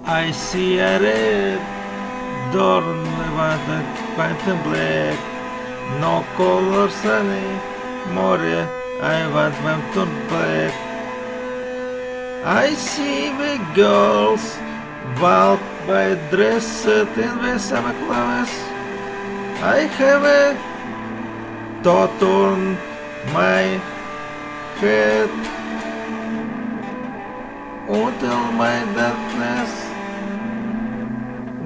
I see a red door with a painted black. No colors anymore, I want them to black. I see the girls walk by dressed in the summer clothes. I have a thought on my head until my darkness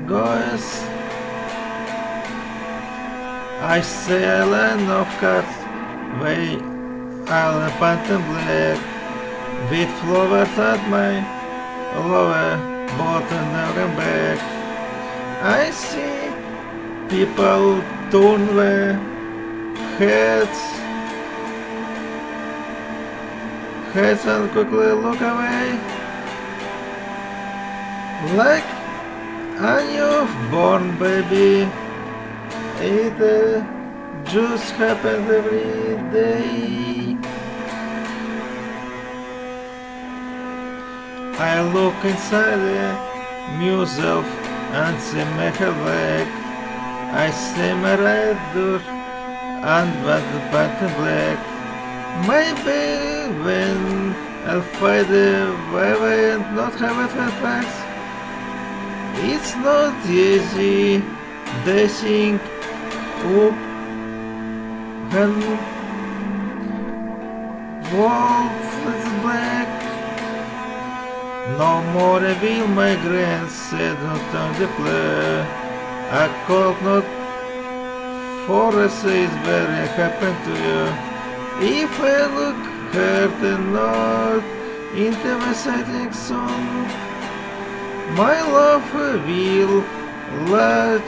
goes. I see a line of cars, they are painted black, with flowers at my lower bottom and back. I see people turn their heads and quickly look away, like a newborn baby. It just happens every day. I look inside the museum and see my leg. I see my red door and the button black. Maybe when I'll find a way and not have it at facts. It's not easy dashing up and walls is black. No more will my grandson on the play. I could not forest is very happen to you. If I look hurt and not into the setting sun, my love will let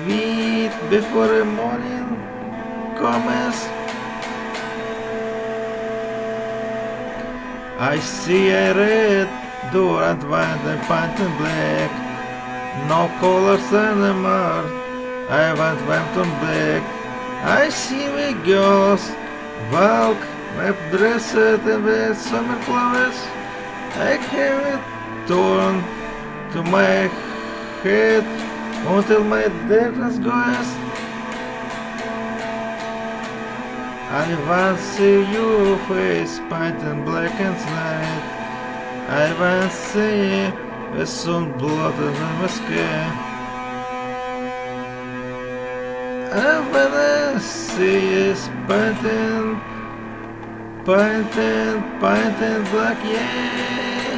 wait before the morning comes. I see a red door and white and painted black. No colors anymore, I want them to black. I see the girls walk with dressed in the summer clothes. I have it turned to my head until my darkness goes. I want to see your face painted black and night. I want to see the sun blotted in the sky. I wanna see us painted black, yeah.